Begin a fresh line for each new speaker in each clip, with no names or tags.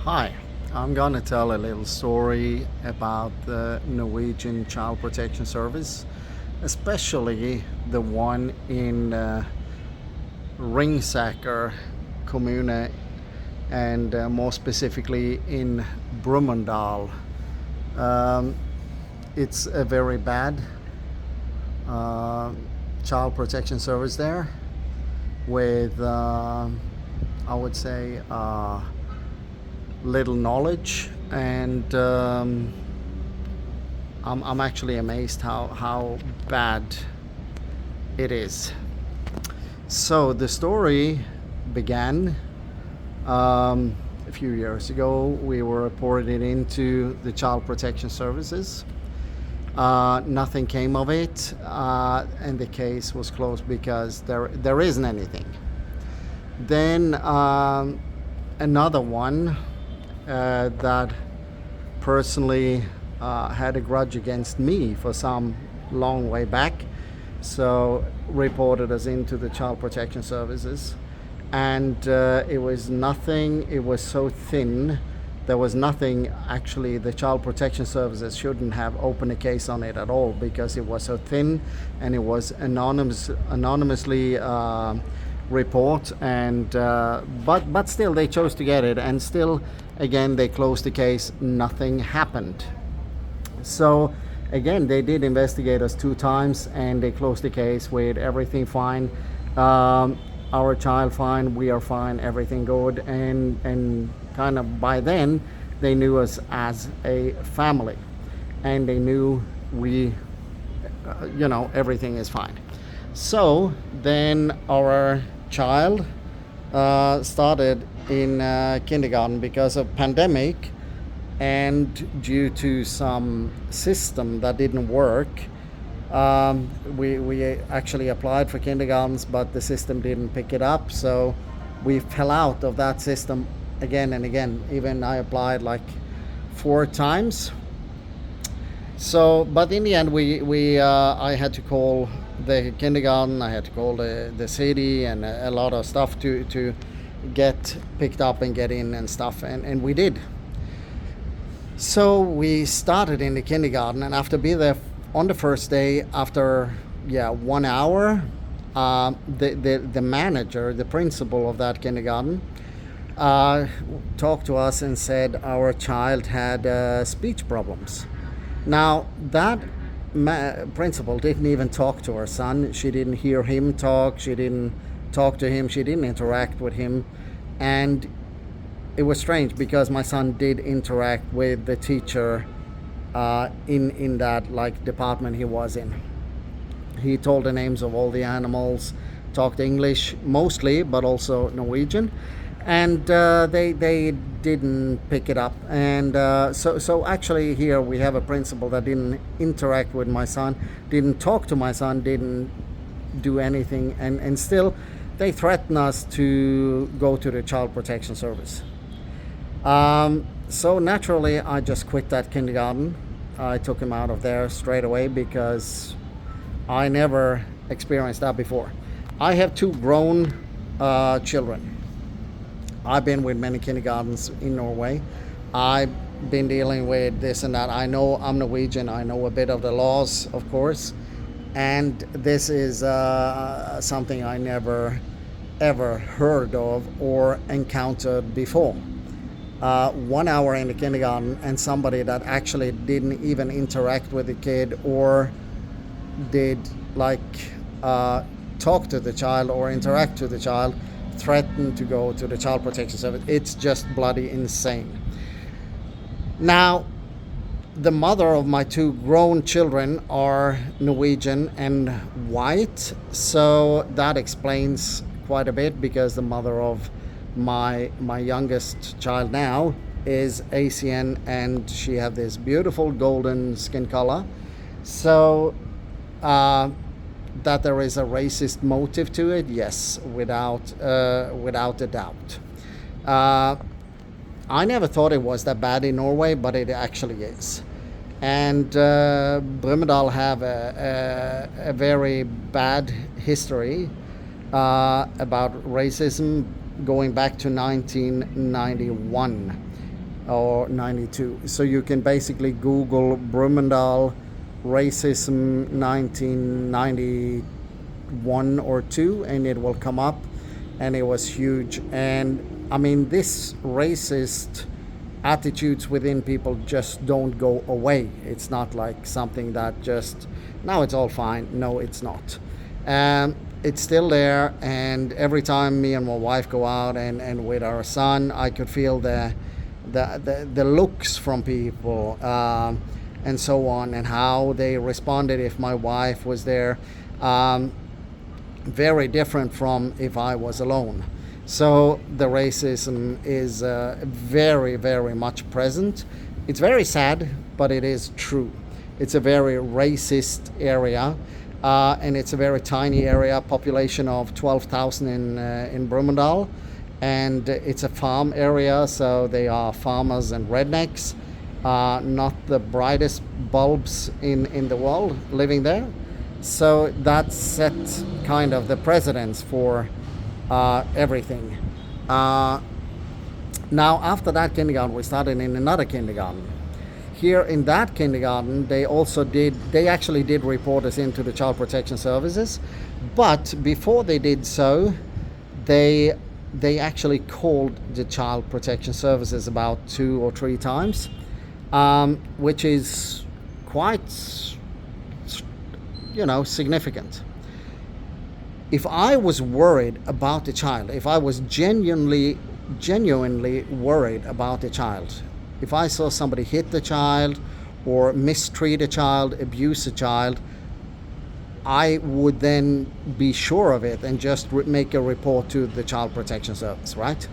Hi, I'm going to tell a little story about the Norwegian Child Protection Service, especially the one in Ringsaker Kommune and more specifically in Brumunddal. Um, it's a very bad child protection service there with, I would say, little knowledge, and I'm actually amazed how bad it is. So the story began a few years ago. We were reported into the Child Protection Services. Nothing came of it, and the case was closed because there isn't anything. Then another one that personally had a grudge against me for some long way back, so reported us into the Child Protection Services, and it was nothing. It was so thin. There was nothing. Actually, the Child Protection Services shouldn't have opened a case on it at all because it was so thin, and it was anonymously report, and but still they chose to get it, and still again they closed the case. Nothing happened. So again, they did investigate us 2 times, and they closed the case with everything fine, our child fine, we are fine, everything good, and kind of by then they knew us as a family, and they knew we everything is fine. So then our child started in kindergarten because of pandemic, and due to some system that didn't work. We actually applied for kindergartens, but the system didn't pick it up, so we fell out of that system again and again. Even I applied like 4 times. So, but in the end, I had to call the kindergarten, I had to call the city, and a lot of stuff to get picked up and get in and stuff, and we did. So we started in the kindergarten, and after being there on the first day, after 1 hour, the manager, the principal of that kindergarten, talked to us and said our child had speech problems. Now that principal didn't even talk to our son. She didn't hear him talk. She didn't talk to him. She didn't interact with him. And it was strange because my son did interact with the teacher in that like department he was in. He told the names of all the animals, talked English mostly, but also Norwegian. And they didn't pick it up, and so actually here we have a principal that didn't interact with my son, didn't talk to my son, didn't do anything, and still they threatened us to go to the Child Protection Service. So naturally I just quit that kindergarten. I took him out of there straight away because I never experienced that before. I have 2 grown children. I've been with many kindergartens in Norway. I've been dealing with this and that. I know I'm Norwegian. I know a bit of the laws, of course. And this is something I never ever heard of or encountered before. 1 hour in the kindergarten, and somebody that actually didn't even interact with the kid or did talk to the child or interact with the child, threatened to go to the Child Protection Service. It's just bloody insane. Now, the mother of my 2 grown children are Norwegian and white, so that explains quite a bit, because the mother of my youngest child now is Asian, and she had this beautiful golden skin color. So that there is a racist motive to it, yes, without a doubt. I never thought it was that bad in Norway, but it actually is. And Brumunddal have a very bad history about racism going back to 1991. or 92. So you can basically Google Brumunddal racism 1991 or 2, and it will come up, and it was huge. And I mean, this racist attitudes within people just don't go away. It's not like something that just, now it's all fine. No, it's not. It's still there, and every time me and my wife go out and with our son, I could feel the looks from people, and so on, and how they responded if my wife was there. Very different from if I was alone. So the racism is very, very much present. It's very sad, but it is true. It's a very racist area, and it's a very tiny area, population of 12,000 in Brumunddal, and it's a farm area, so they are farmers and rednecks, not the brightest bulbs in the world living there. So that set kind of the precedence for everything. Now, after that kindergarten, we started in another kindergarten. Here in that kindergarten, they actually did report us into the Child Protection Services, but before they did so, they actually called the Child Protection Services about 2 or 3 times, which is quite, significant. If I was worried about the child, if I was genuinely worried about the child, if I saw somebody hit the child or mistreat a child, abuse a child, I would then be sure of it and just make a report to the Child Protection Service, right?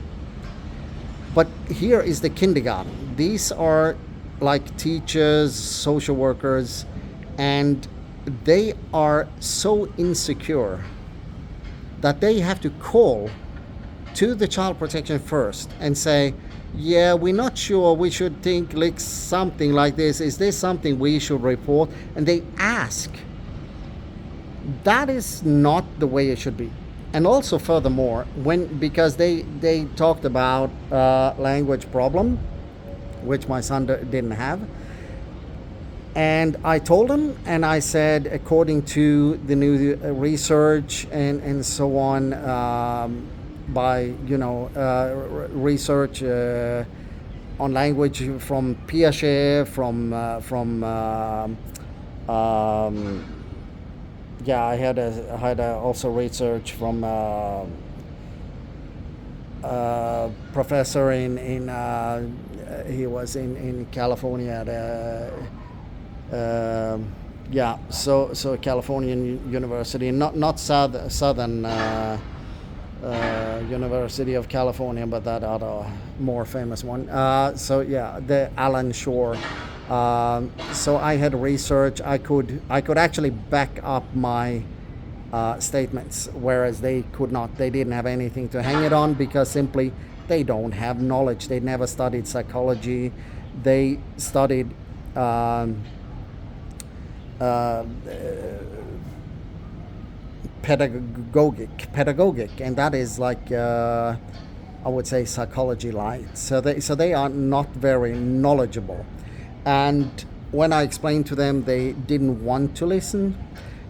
But here is the kindergarten. These are like teachers, social workers, and they are so insecure that they have to call to the child protection first and say, yeah, we're not sure, we should think like something like this. Is this something we should report? And they ask. That is not the way it should be. And also furthermore, because they talked about language problem, which my son didn't have. And I told him, and I said, according to the new research and so on, by research on language from Piaget, I had also research from professor in he was in California so Californian University, not Southern University of California, but that other more famous one. The Alan Shore. So I had research. I could actually back up my statements, whereas they could not. They didn't have anything to hang it on because simply they don't have knowledge. They never studied psychology. They studied pedagogic, and that is like I would say psychology light. So they are not very knowledgeable. And when I explained to them, they didn't want to listen.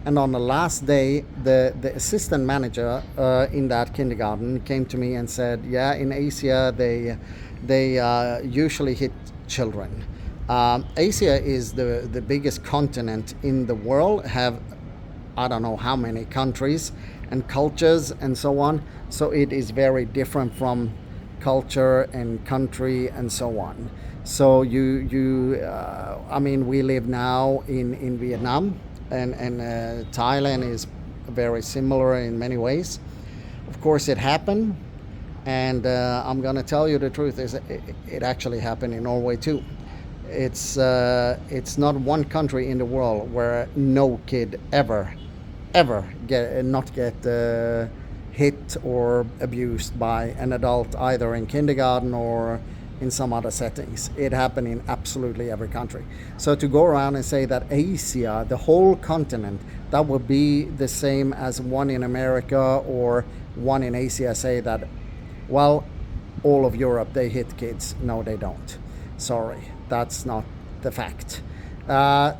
And on the last day, the assistant manager in that kindergarten came to me and said, yeah, in Asia they usually hit children. Asia is the biggest continent in the world, have I don't know how many countries and cultures and so on. So it is very different from culture and country and so on. So we live now in Vietnam, and Thailand is very similar in many ways. Of course, it happened, and I'm going to tell you the truth is it actually happened in Norway too. It's not one country in the world where no kid ever get hit or abused by an adult, either in kindergarten or in some other settings. It happened in absolutely every country. So to go around and say that Asia, the whole continent, that would be the same as one in America or one in Asia, say that, well, all of Europe, they hit kids. No, they don't. Sorry, that's not the fact.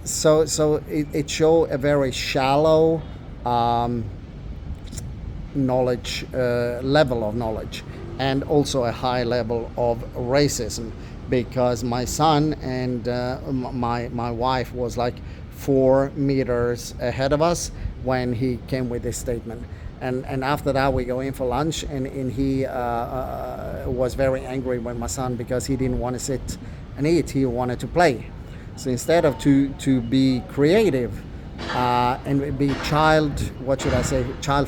So it show a very shallow knowledge, level of knowledge, and also a high level of racism, because my son and my wife was like 4 meters ahead of us when he came with this statement. And after that, we go in for lunch, and he was very angry with my son because he didn't want to sit and eat. He wanted to play. So instead of to be creative and be child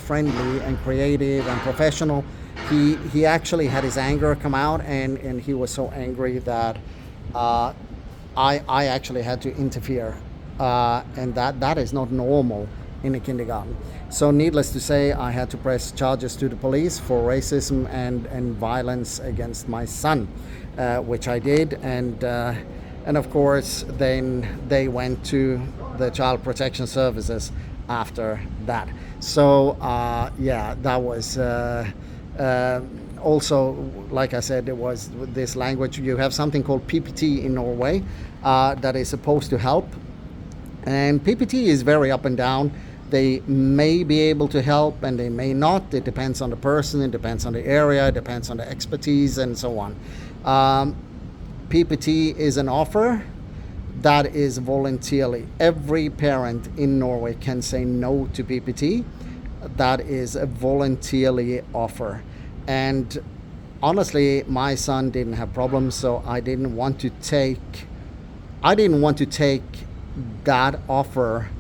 friendly and creative and professional, he actually had his anger come out, and he was so angry that I actually had to interfere, and that is not normal in a kindergarten. So needless to say, I had to press charges to the police for racism and violence against my son, which I did, and of course then they went to the Child Protection Services after that. So that was also, like I said, it was this language. You have something called PPT in Norway that is supposed to help, and PPT is very up and down. They may be able to help and they may not. It depends on the person, it depends on the area, it depends on the expertise, and so on. PPT is an offer that is voluntarily. Every parent in Norway can say no to PPT. That is a voluntarily offer. And honestly, my son didn't have problems, so I didn't want to take that offer,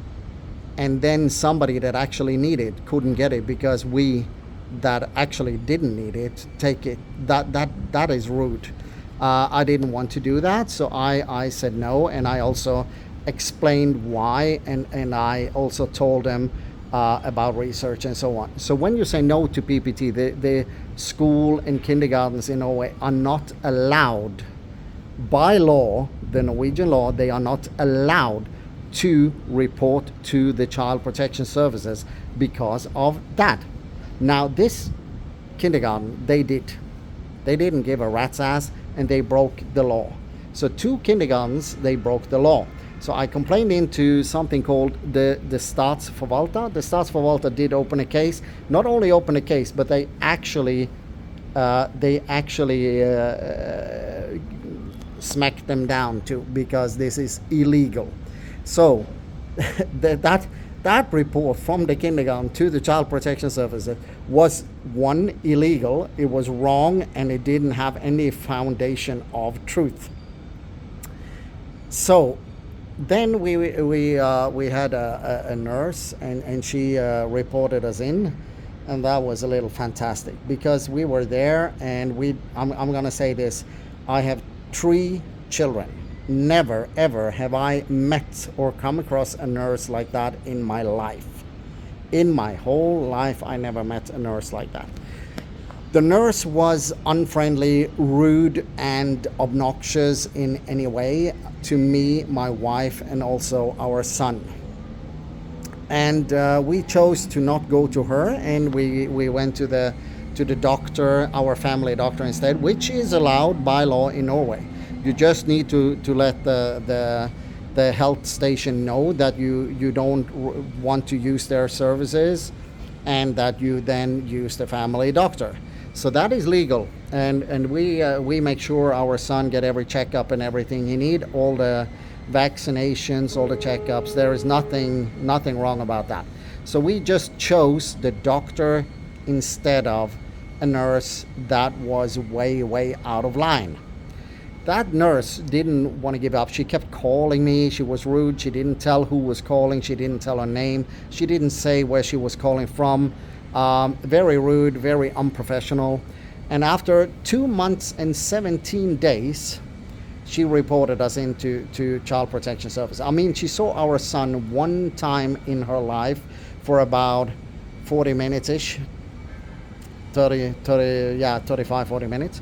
and then somebody that actually needed it couldn't get it because we that actually didn't need it take it. That is rude. I didn't want to do that, so I said no, and I also explained why, and I also told them about research and so on. So when you say no to PPT, the school and kindergartens in Norway are not allowed by law, the Norwegian law, they are not allowed to report to the Child Protection Services because of that. Now this kindergarten, they didn't give a rat's ass, and they broke the law. So 2 kindergartens, they broke the law. So I complained into something called the Statsforvalter. The Statsforvalter did open a case. Not only open a case, but they actually smacked them down too, because this is illegal. So that report from the kindergarten to the Child Protection Services was, 1, illegal, it was wrong, and it didn't have any foundation of truth. So then we had a nurse, and she reported us in, and that was a little fantastic because we were there, and I'm gonna say this, I have 3 children. Never ever have I met or come across a nurse like that in my life. In my whole life, I never met a nurse like that. The nurse was unfriendly, rude, and obnoxious in any way to me, my wife, and also our son. And we chose to not go to her, and we went to the doctor, our family doctor instead, which is allowed by law in Norway. You just need to let the health station know that you don't want to use their services, and that you then use the family doctor. So that is legal, and we make sure our son get every checkup and everything he need, all the vaccinations, all the checkups. There is nothing wrong about that. So we just chose the doctor instead of a nurse that was way out of line. That nurse didn't want to give up. She kept calling me. She was rude. She didn't tell who was calling. She didn't tell her name. She didn't say where she was calling from. Very rude, very unprofessional. And after 2 months and 17 days, she reported us into Child Protection Service. I mean, she saw our son 1 time in her life for about 40 minutes-ish. 35, 40 minutes.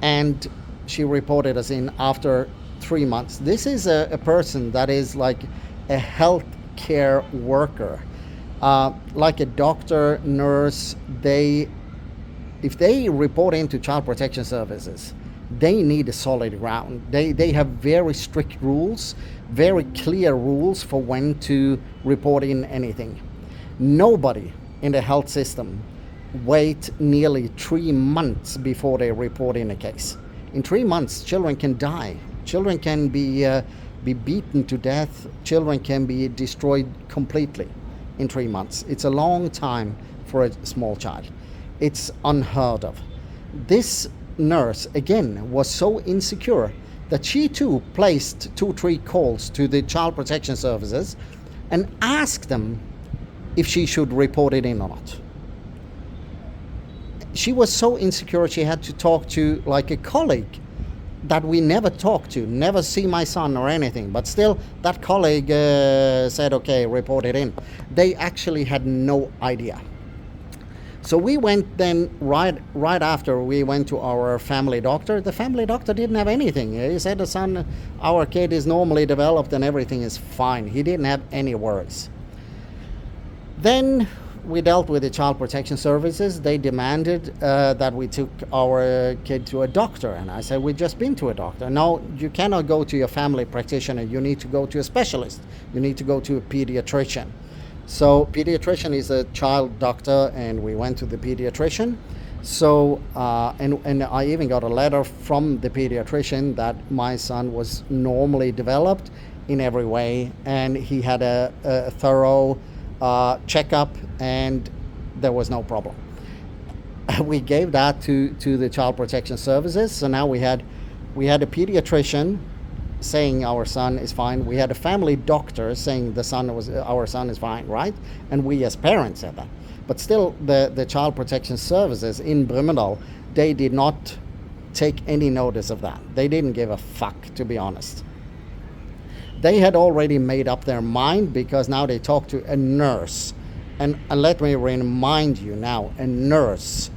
And she reported us in after 3 months. This is a person that is like a health care worker, like a doctor, nurse. If they report into Child Protection Services, they need a solid ground. They have very strict rules, very clear rules for when to report in anything. Nobody in the health system wait nearly 3 months before they report in a case. In 3 months, children can die. Children can be beaten to death. Children can be destroyed completely in 3 months. It's a long time for a small child. It's unheard of. This nurse, again, was so insecure that she too placed 2-3 calls to the child protection services and asked them if she should report it in or not. She was so insecure she had to talk to like a colleague that we never talked to, never see my son or anything, but still that colleague said, okay, report it in. They actually had no idea. So we went then, right after we went to our family doctor. The family doctor didn't have anything. He said, the son, our kid is normally developed and everything is fine. He didn't have any worries. Then we dealt with the child protection services. They demanded that we took our kid to a doctor. And I said, we've just been to a doctor. No, you cannot go to your family practitioner. You need to go to a specialist. You need to go to a pediatrician. So pediatrician is a child doctor, and we went to the pediatrician. So, and I even got a letter from the pediatrician that my son was normally developed in every way, and he had a thorough checkup, and there was no problem. We gave that to the child protection services. So now we had a pediatrician saying our son is fine. We had a family doctor saying our son is fine, right? And we as parents said that. But still, the child protection services in Brumunddal, they did not take any notice of that. They didn't give a fuck, to be honest. They had already made up their mind, because now they talked to a nurse. And let me remind you now, a nurse.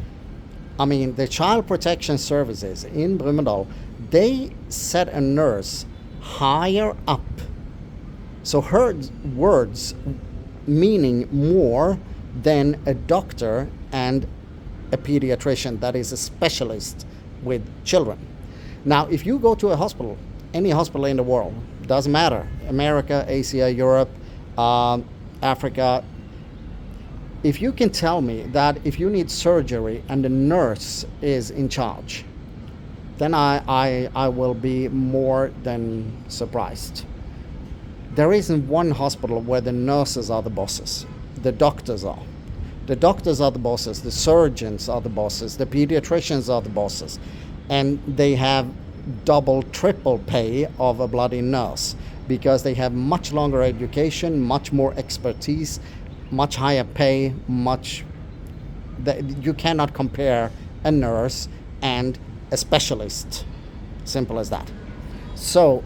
I mean, the child protection services in Brumunddal, they set a nurse higher up. So her words meaning more than a doctor and a pediatrician that is a specialist with children. Now, if you go to a hospital, any hospital in the world, doesn't matter, America, Asia, Europe, Africa, if you can tell me that if you need surgery and the nurse is in charge, then I will be more than surprised. There isn't one hospital where the nurses are the bosses. The doctors are. The doctors are the bosses, the surgeons are the bosses, the pediatricians are the bosses, and they have double, triple pay of a bloody nurse, because they have much longer education, much more expertise, much higher pay, you cannot compare a nurse and a specialist. Simple as that. So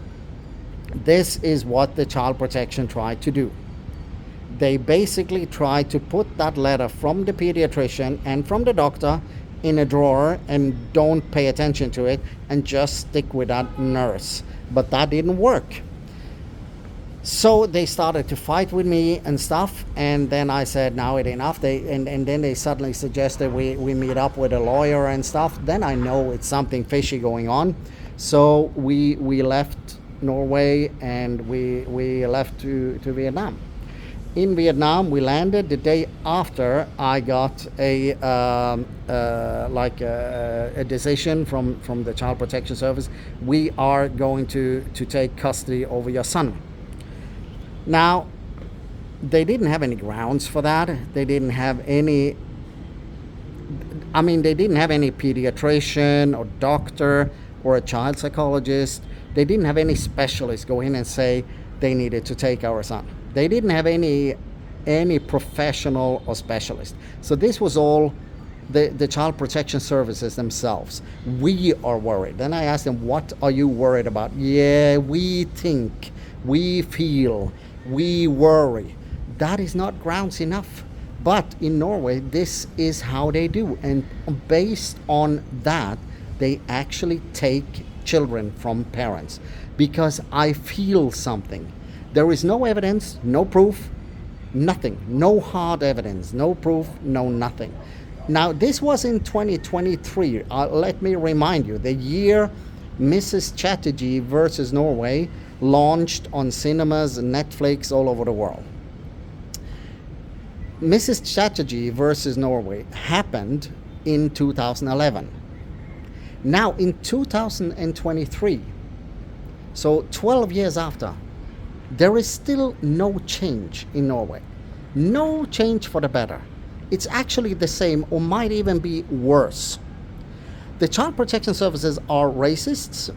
this is what the child protection tried to do. They basically tried to put that letter from the pediatrician and from the doctor in a drawer and don't pay attention to it and just stick with that nurse. But that didn't work. So they started to fight with me and stuff, and then I said, now it's enough. And then they suddenly suggested we meet up with a lawyer and stuff. Then I know it's something fishy going on. So we left Norway and we left to Vietnam. In Vietnam, we landed the day after I got a decision from the Child Protection Service. We are going to take custody over your son. Now, they didn't have any grounds for that. They didn't have any pediatrician or doctor or a child psychologist. They didn't have any specialist go in and say they needed to take our son. They didn't have any professional or specialist. So this was all the child protection services themselves. We are worried. Then I asked them, what are you worried about? Yeah, we think, we feel, we worry. That is not grounds enough. But in Norway, this is how they do. And based on that, they actually take children from parents. Because I feel something. There is no evidence, no proof, nothing. No hard evidence, no proof, no nothing. Now, this was in 2023. Let me remind you, the year Mrs. Chatterjee versus Norway launched on cinemas and Netflix all over the world. Mrs. Chatterjee versus Norway happened in 2011. Now, in 2023, so 12 years after, there is still no change in Norway. No change for the better. It's actually the same, or might even be worse. The child protection services are racists.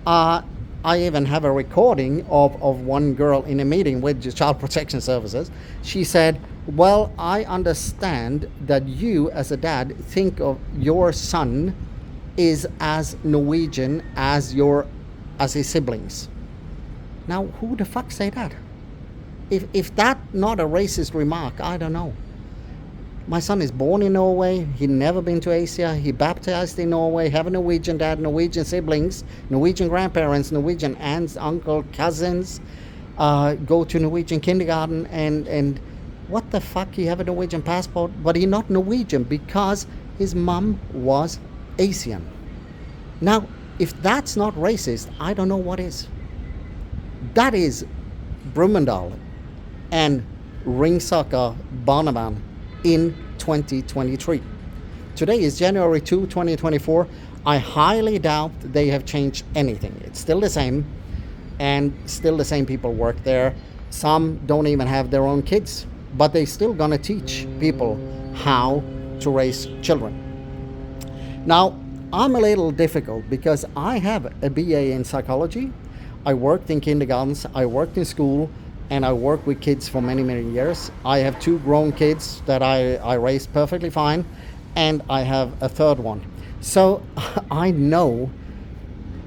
I even have a recording of one girl in a meeting with the child protection services. She said, well, I understand that you as a dad think of your son is as Norwegian as his siblings. Now, who the fuck say that? If that not a racist remark, I don't know. My son is born in Norway. He never been to Asia. He baptized in Norway, have a Norwegian dad, Norwegian siblings, Norwegian grandparents, Norwegian aunts, uncle, cousins, go to Norwegian kindergarten, and what the fuck, he have a Norwegian passport, but he not Norwegian because his mom was Asian. Now, if that's not racist, I don't know what is. That is Brumunddal and Ringsaker Barnevern in 2023. Today is January 2, 2024. I highly doubt they have changed anything. It's still the same, and still the same people work there. Some don't even have their own kids, but they still gonna teach people how to raise children. Now, I'm a little difficult because I have a BA in psychology. I worked in kindergartens, I worked in school, and I worked with kids for many, many years. I have 2 grown kids that I raised perfectly fine, and I have a third one. So I know,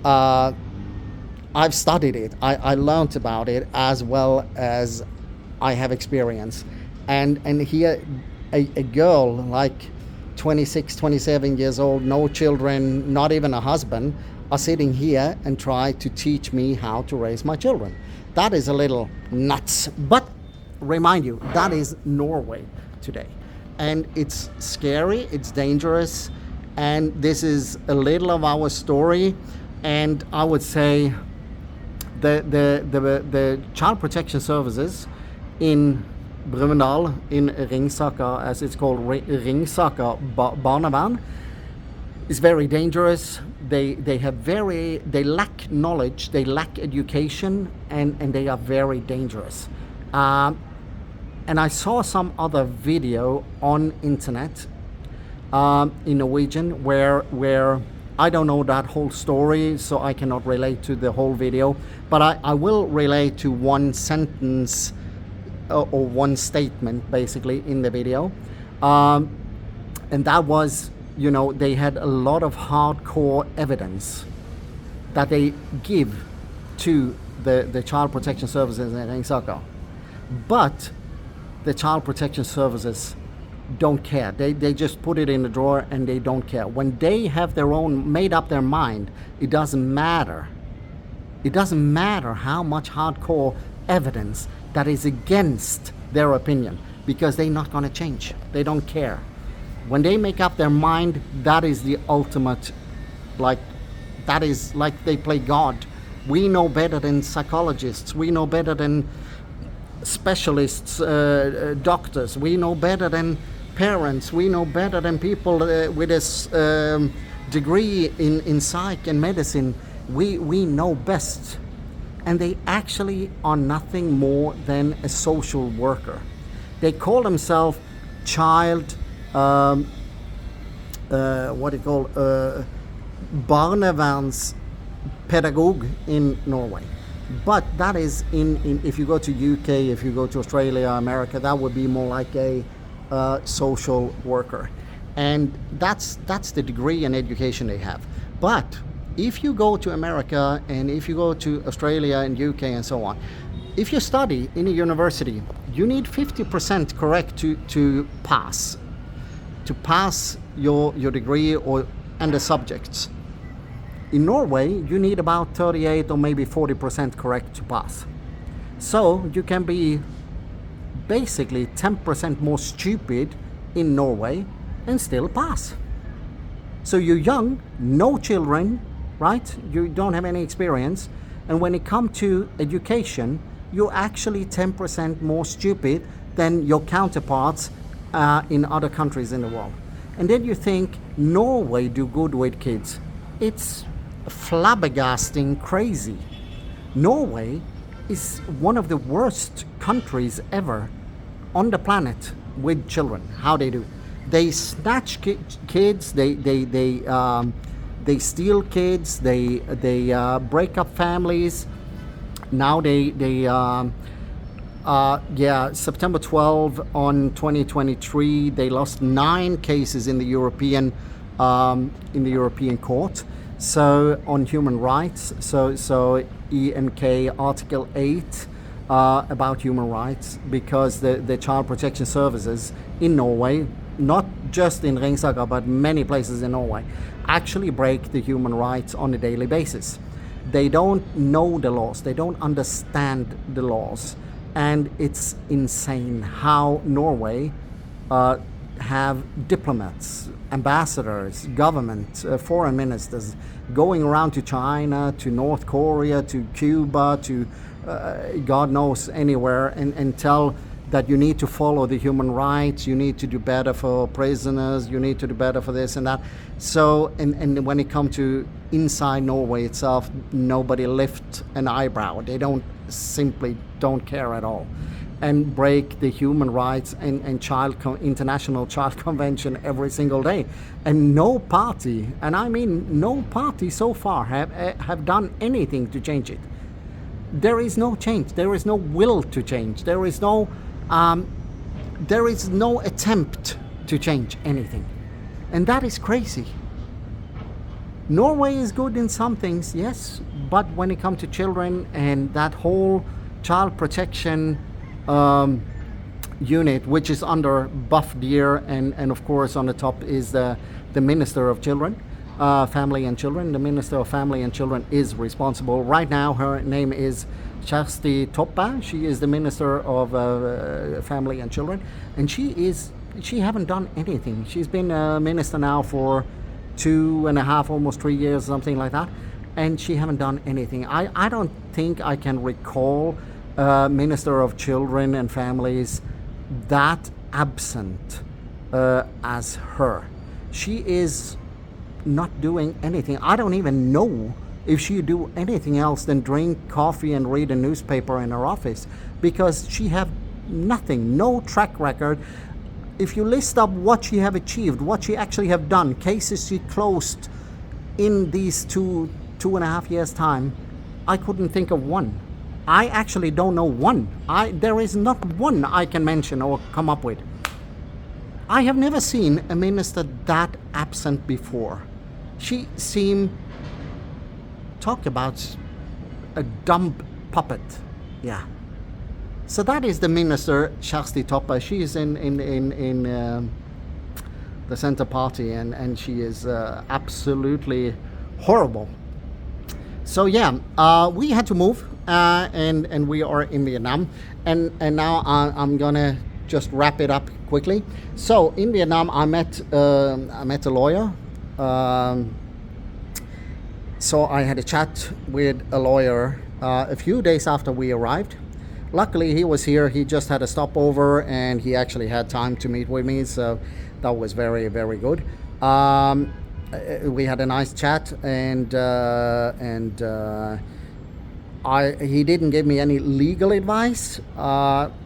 I've studied it. I learned about it as well as I have experience. And here, a girl like 26, 27 years old, no children, not even a husband, are sitting here and try to teach me how to raise my children. That is a little nuts. But remind you, that is Norway today. And it's scary, it's dangerous, and this is a little of our story. And I would say the child protection services in Brumunddal, in Ringsaker, as it's called, Ringsaker Barnevern, is very dangerous. They lack knowledge, they lack education, and they are very dangerous. And I saw some other video on internet in Norwegian where I don't know that whole story, so I cannot relate to the whole video, but I will relate to one sentence or one statement basically in the video. And that was, you know, they had a lot of hardcore evidence that they give to the child protection services in Ringsaker. But the child protection services don't care. They just put it in the drawer and they don't care. When they have their own, made up their mind, it doesn't matter. It doesn't matter how much hardcore evidence that is against their opinion, because they're not going to change. They don't care. When they make up their mind, that is the ultimate, that is like they play God. We know better than psychologists. We know better than specialists, doctors. We know better than parents. We know better than people with a degree in psych and medicine. We know best. And they actually are nothing more than a social worker. They call themselves child Barneverns pedagog in Norway. But that is in if you go to UK, if you go to Australia, America, that would be more like a social worker. And that's the degree and education they have. But if you go to America and if you go to Australia and UK and so on, if you study in a university, you need 50% correct to pass your degree and the subjects. In Norway, you need about 38 or maybe 40% correct to pass. So you can be basically 10% more stupid in Norway and still pass. So you're young, no children, right? You don't have any experience. And when it comes to education, you're actually 10% more stupid than your counterparts in other countries in the world. And then you think Norway do good with kids. It's flabbergasting crazy. Norway is one of the worst countries ever on the planet with children. How they do? They snatch kids. They steal kids. They break up families. Now September 12 on 2023, they lost 9 cases in the European court. So on human rights. So ENK Article 8 about human rights, because the child protection services in Norway, not just in Ringsaker but many places in Norway, actually break the human rights on a daily basis. They don't know the laws. They don't understand the laws. And it's insane how Norway have diplomats, ambassadors, government, foreign ministers going around to China, to North Korea, to Cuba, to God knows anywhere, and tell that you need to follow the human rights, you need to do better for prisoners, you need to do better for this and that. So, and when it comes to inside Norway itself, nobody lifts an eyebrow. They simply don't care at all, and break the human rights and international child convention every single day. And no party, and I mean no party so far have done anything to change it. There is no change. There is no will to change. There is no attempt to change anything. And that is crazy. Norway is good in some things, yes, but when it comes to children and that whole child protection unit, which is under Buff Deer, and of course on the top is the Minister of Children, Family and Children. The Minister of Family and Children is responsible. Right now her name is Kjersti Toppe. She is the Minister of Family and Children, and she haven't done anything. She's been a minister now for 2.5, almost 3 years, something like that, and she haven't done anything. I don't think I can recall Minister of Children and Families that absent as her. She is not doing anything. I don't even know if she do anything else than drink coffee and read a newspaper in her office, because she have nothing, no track record. If you list up what she have achieved, what she actually have done, cases she closed in these 2.5 years time, I couldn't think of one. I actually don't know one. There is not one I can mention or come up with. I have never seen a minister that absent before. She seemed, talk about a dumb puppet. Yeah. So that is the Minister Kjersti Toppe. She is in the Center Party, and she is absolutely horrible. So yeah, we had to move, and we are in Vietnam, and now I'm gonna just wrap it up quickly. So in Vietnam, I met a lawyer. So I had a chat with a lawyer a few days after we arrived. Luckily, he was here. He just had a stopover, and he actually had time to meet with me. So that was very, very good. We had a nice chat, and he didn't give me any legal advice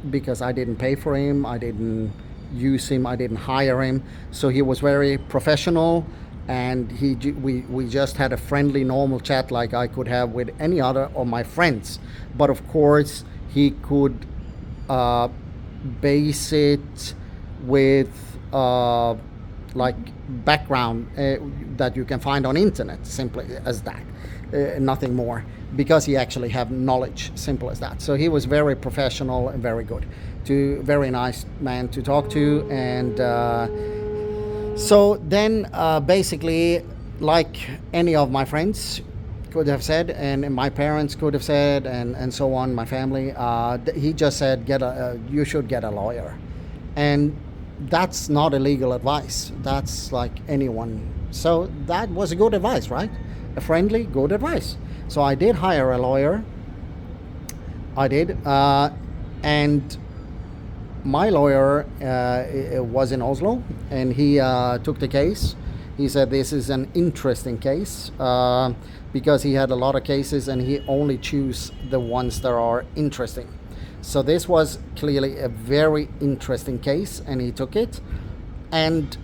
because I didn't pay for him. I didn't use him. I didn't hire him. So he was very professional, and we just had a friendly, normal chat like I could have with any other of my friends. But of course, he could base it with like background that you can find on internet, simply as that, nothing more, because he actually have knowledge, simple as that. So he was very professional and very good, very nice man to talk to. And so then basically, like any of my friends could have said, and my parents could have said, and so on, my family, he just said, you should get a lawyer. And that's not illegal advice. That's like anyone. So that was a good advice, right? A friendly, good advice. So I did hire a lawyer. I did. And my lawyer was in Oslo, and he took the case. He said this is an interesting case because he had a lot of cases and he only chose the ones that are interesting. So this was clearly a very interesting case, and he took it. And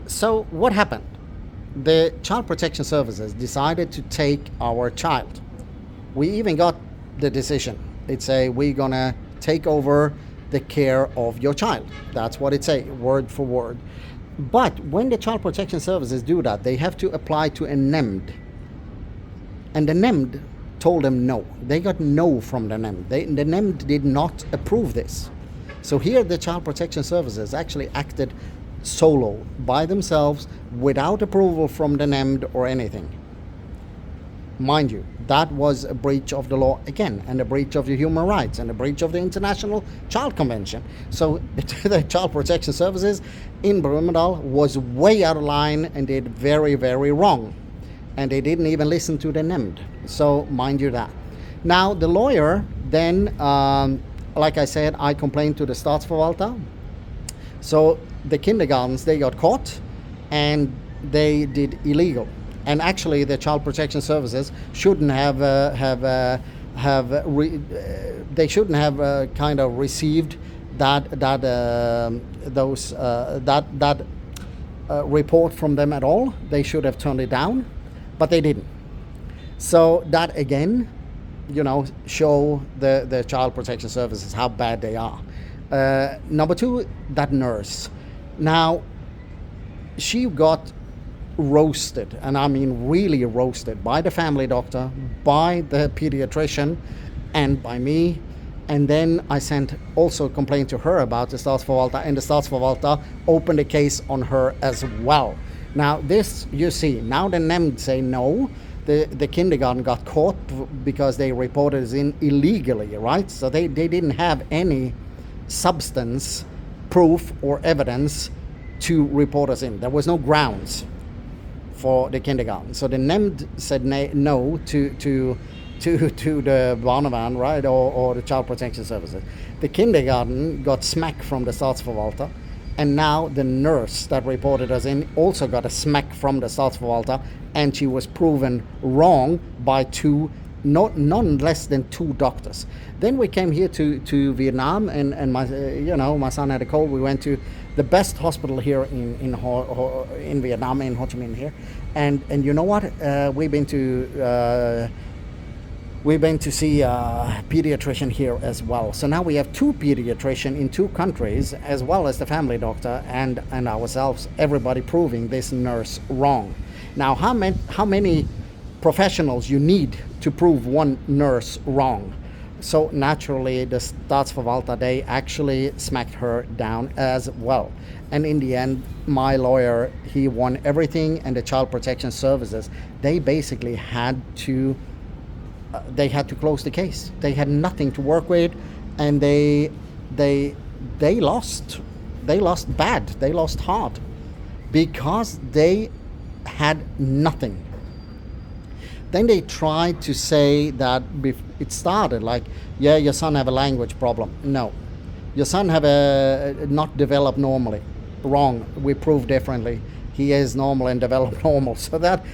so what happened? The Child Protection Services decided to take our child. We even got the decision. It say we're gonna take over the care of your child. That's what it say, word for word. But when the Child Protection Services do that, they have to apply to a NEMD. And the NEMD told them no. They got no from the NEMD. The NEMD did not approve this. So here the Child Protection Services actually acted solo, by themselves, without approval from the NEMD or anything. Mind you, that was a breach of the law again, and a breach of the human rights, and a breach of the International Child Convention. So the Child Protection Services in Brumunddal was way out of line and did very, very wrong. And they didn't even listen to the NEMD. So mind you that. Now the lawyer then, like I said, I complained to the Statsforvalter. So the kindergartens, they got caught and they did illegal. And actually the Child Protection Services shouldn't have they shouldn't have kind of received that report from them at all. They should have turned it down, but they didn't. So that again, show the Child Protection Services how bad they are. Number two, that nurse. Now, she got roasted, and I mean really roasted, by the family doctor, by the pediatrician, and by me. And then I sent also a complaint to her about the Statsforvalter, and the Statsforvalter opened a case on her as well. Now this, you see, now the NEMD say no. The kindergarten got caught because they reported it in illegally, right? So they didn't have any substance, proof or evidence to report us in. There was no grounds for the kindergarten. So the NEMD said no to the Barnevern, right, or the Child Protection Services. The kindergarten got smack from the Statsforvalter, and now the nurse that reported us in also got a smack from the Statsforvalter, and she was proven wrong by none less than two doctors. Then we came here to Vietnam, and my son had a cold. We went to the best hospital here in Vietnam, in Ho Chi Minh here, and you know what? We've been to see a pediatrician here as well. So now we have two pediatricians in two countries, as well as the family doctor and ourselves, everybody proving this nurse wrong. Now, how many professionals you need to prove one nurse wrong? So naturally, the Statsforvalter, they actually smacked her down as well. And in the end, my lawyer, he won everything, and the Child Protection Services, they basically had to close the case. They had nothing to work with, and they lost. They lost bad. They lost hard because they had nothing. Then they tried to say that it started like, yeah, your son have a language problem. No, your son have not developed normally. Wrong. We proved differently. He is normal and developed normal. So that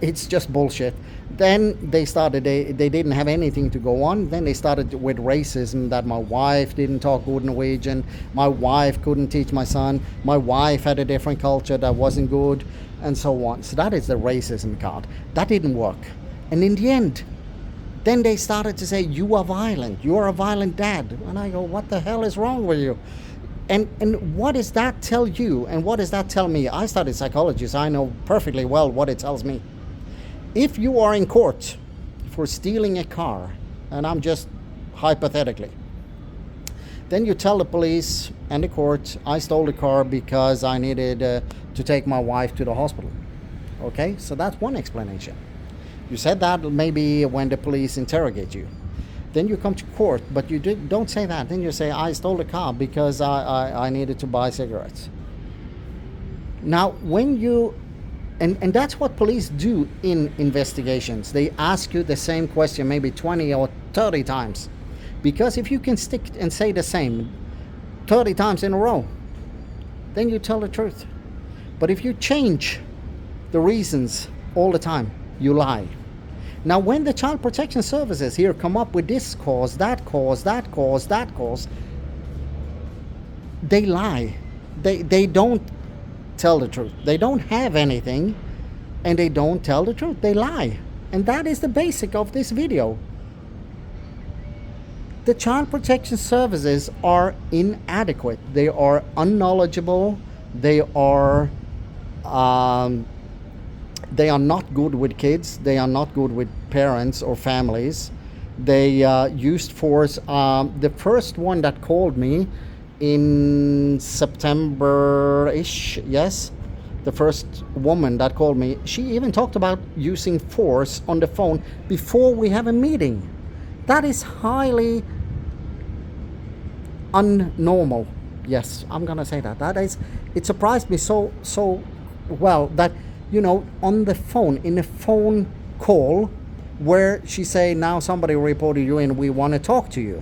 it's just bullshit. Then they started, they didn't have anything to go on. Then they started with racism, that my wife didn't talk good Norwegian, my wife couldn't teach my son, my wife had a different culture that wasn't good, and so on. So that is the racism card. That didn't work. And in the end, then they started to say, you are violent, you are a violent dad. And I go, what the hell is wrong with you? And what does that tell you? And what does that tell me? I studied psychology, so I know perfectly well what it tells me. If you are in court for stealing a car, and I'm just hypothetically, then you tell the police and the court, I stole the car because I needed to take my wife to the hospital. Okay, so that's one explanation. You said that maybe when the police interrogate you. Then you come to court, but you don't say that. Then you say, I stole the car because I needed to buy cigarettes. Now, when you, and that's what police do in investigations. They ask you the same question maybe 20 or 30 times. Because if you can stick and say the same 30 times in a row, then you tell the truth. But if you change the reasons all the time, you lie. Now, when the Child Protection Services here come up with this cause, that cause, that cause, that cause, they lie. They don't tell the truth. They don't have anything, and they don't tell the truth. They lie. And that is the basic of this video. The Child Protection Services are inadequate. They are unknowledgeable. They are not good with kids. They are not good with parents or families. They used force. The first one that called me in September-ish, yes, the first woman that called me, she even talked about using force on the phone before we have a meeting. That is highly unnormal. Yes, I'm gonna say that. It surprised me so well that, you know, on the phone, in a phone call where she say, now somebody reported you and we want to talk to you.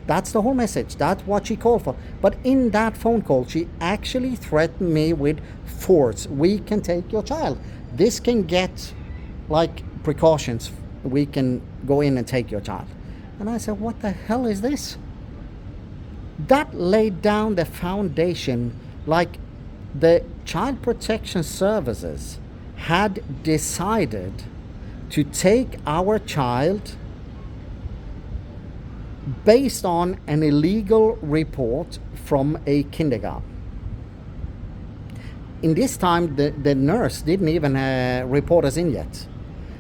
That's the whole message. That's what she called for. But in that phone call, she actually threatened me with force. We can take your child. This can get like precautions. We can go in and take your child. And I said, what the hell is this? That laid down the foundation, like the Child Protection Services had decided to take our child based on an illegal report from a kindergarten. In this time, the nurse didn't even report us in yet.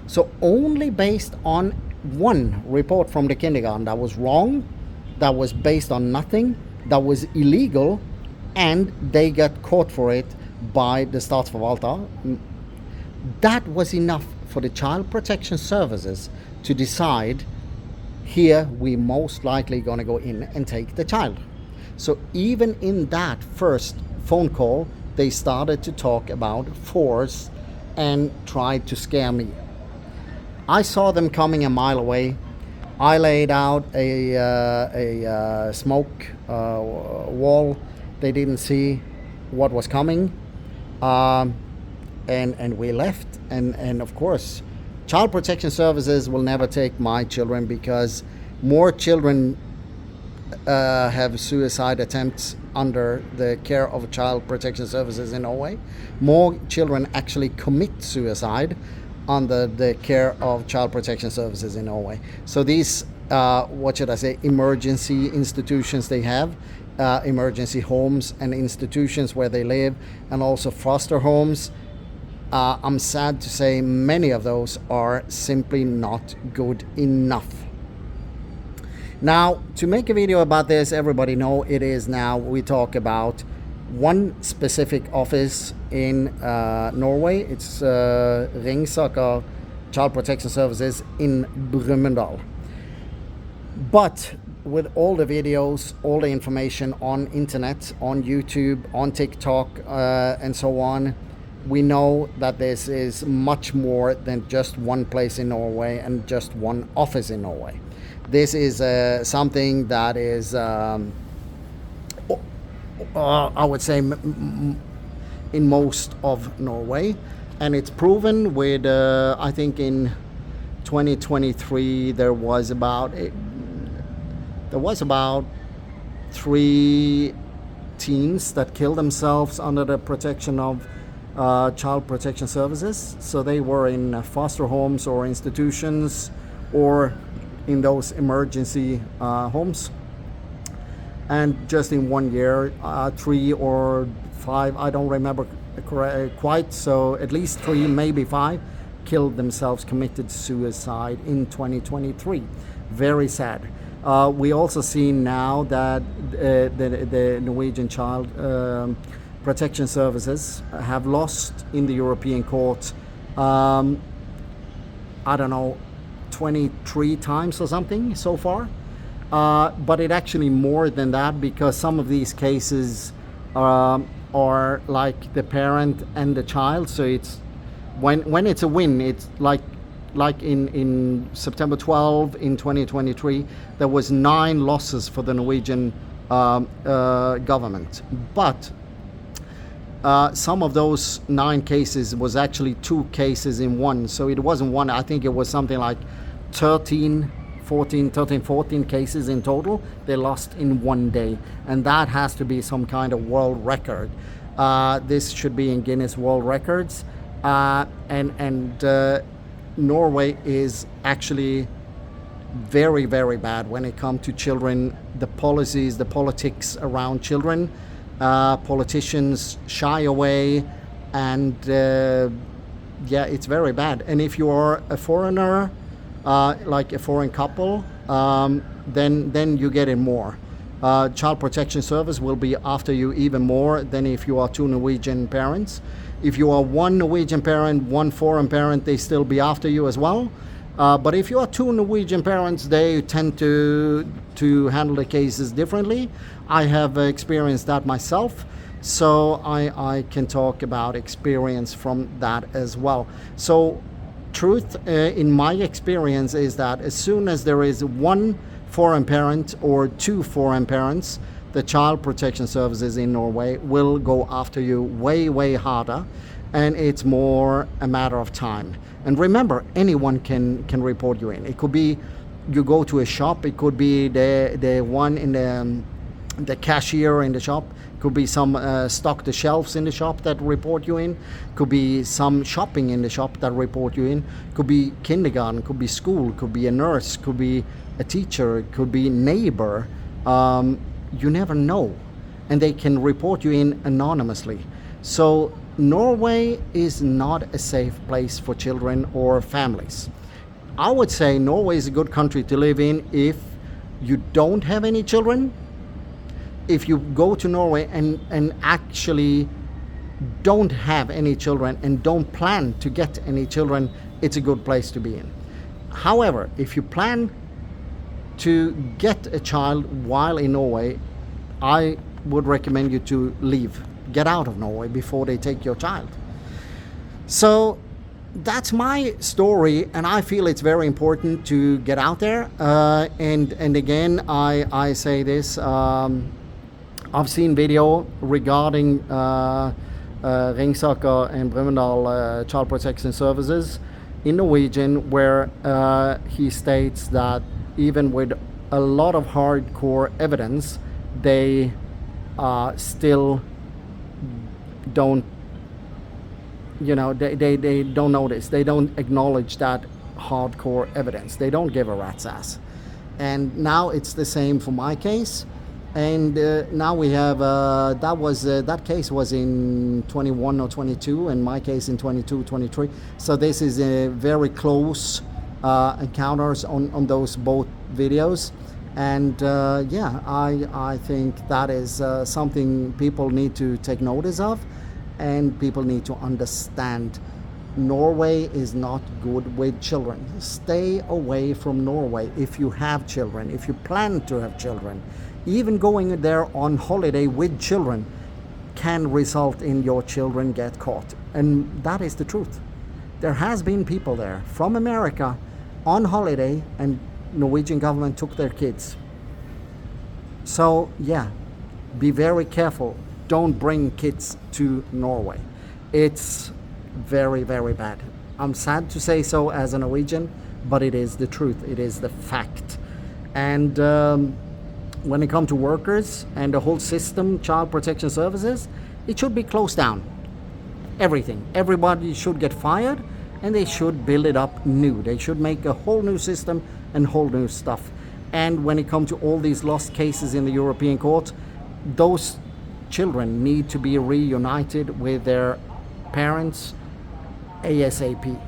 So only based on one report from the kindergarten that was wrong, that was based on nothing, that was illegal, and they got caught for it by the Statsforvalter. That was enough for the Child Protection Services to decide, here we most likely going to go in and take the child. So even in that first phone call, they started to talk about force and tried to scare me. I saw them coming a mile away. I laid out a smoke wall. They didn't see what was coming, and we left. And of course, Child Protection Services will never take my children, because more children have suicide attempts under the care of Child Protection Services in Norway. More children actually commit suicide under the care of Child Protection Services in Norway. So these, what should I say, emergency institutions they have, emergency homes and institutions where they live, and also foster homes, I'm sad to say many of those are simply not good enough. Now, to make a video about this, everybody know it is now, we talk about one specific office in Norway. It's Ringsaker Child Protection Services in Brumunddal. But with all the videos, all the information on internet, on YouTube, on TikTok, and so on, we know that this is much more than just one place in Norway and just one office in Norway. This is something that is, I would say, in most of Norway. And it's proven with, I think in 2023, there was about 3 teens that killed themselves under the protection of Child Protection Services. So they were in foster homes or institutions or in those emergency homes. And just in 1 year, 3 or 5, I don't remember quite, so at least 3, maybe 5, killed themselves, committed suicide in 2023. Very sad. We also see now that the Norwegian Child Protection Services have lost in the European Court, I don't know, 23 times or something so far. But it actually more than that, because some of these cases are like the parent and the child. So it's when it's a win, it's like in September 12 in 2023, there was 9 losses for the Norwegian government. But some of those 9 cases was actually 2 cases in one. So it wasn't one. I think it was something like 14 cases in total they lost in one day. And that has to be some kind of world record. This should be in Guinness World Records. Norway is actually very, very bad when it comes to children. The policies, the politics around children, politicians shy away, and yeah, it's very bad. And if you are a foreigner, like a foreign couple, then you get it more. Child Protection Service will be after you even more than if you are 2 Norwegian parents. If you are 1 Norwegian parent, 1 foreign parent, they still be after you as well. But if you are 2 Norwegian parents, they tend to handle the cases differently. I have experienced that myself, so I can talk about experience from that as well. So truth in my experience is that as soon as there is 1 foreign parent or 2 foreign parents, the Child Protection Services in Norway will go after you way, way harder, and it's more a matter of time. And remember, anyone can report you in. It could be you go to a shop, it could be the one in the cashier in the shop, it could be some stock the shelves in the shop that report you in, it could be some shopping in the shop that report you in, it could be kindergarten, it could be school, it could be a nurse, it could be a teacher, it could be neighbor. You never know, and they can report you in anonymously. So Norway is not a safe place for children or families. I would say Norway is a good country to live in if you don't have any children. If you go to Norway and actually don't have any children and don't plan to get any children, it's a good place to be in. However, if you plan to get a child while in Norway, I would recommend you to leave. Get out of Norway before they take your child. So that's my story, and I feel it's very important to get out there. And again, I say this, I've seen video regarding Ringsaker and Barnevern Child Protection Services in Norwegian, where he states that even with a lot of hardcore evidence, they still don't, they don't notice, they don't acknowledge that hardcore evidence. They don't give a rat's ass. And now it's the same for my case. And now we have, that case was in 21 or 22, and my case in 22, 23. So this is a very close encounters on those both videos. And yeah, I think that is something people need to take notice of, and people need to understand. Norway is not good with children. Stay away from Norway if you have children, if you plan to have children. Even going there on holiday with children can result in your children get caught. And that is the truth. There has been people there from America on holiday, and Norwegian government took their kids. So yeah, be very careful. Don't bring kids to Norway. It's very, very bad. I'm sad to say so as a Norwegian, but it is the truth. It is the fact. And when it comes to workers and the whole system, Child Protection Services, it should be closed down. Everything. Everybody should get fired, and they should build it up new. They should make a whole new system and whole new stuff. And when it comes to all these lost cases in the European court, those children need to be reunited with their parents ASAP.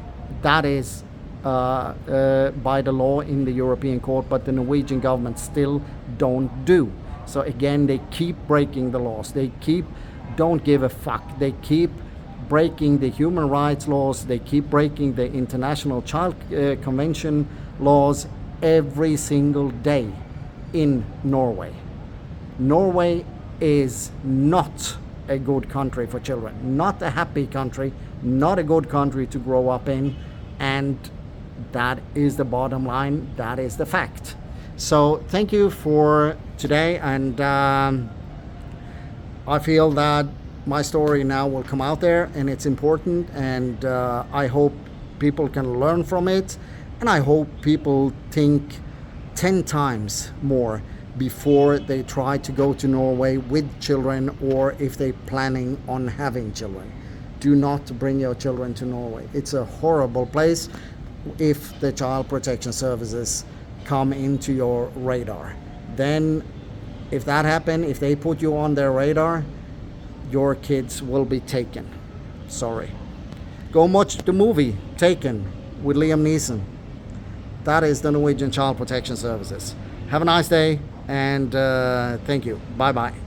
That is by the law in the European court, but the Norwegian government still don't do. So again, they keep breaking the laws. They don't give a fuck. They keep breaking the human rights laws, they keep breaking the International Child Convention laws every single day in Norway. Norway is not a good country for children, not a happy country, not a good country to grow up in, and that is the bottom line, that is the fact. So thank you for today, and I feel that my story now will come out there, and it's important, and I hope people can learn from it, and I hope people think 10 times more before they try to go to Norway with children, or if they're planning on having children. Do not bring your children to Norway. It's a horrible place if the child protection services come into your radar. Then if that happens, if they put you on their radar, your kids will be taken. Sorry. Go watch the movie Taken with Liam Neeson. That is the Norwegian Child Protection Services. Have a nice day, and thank you. Bye bye.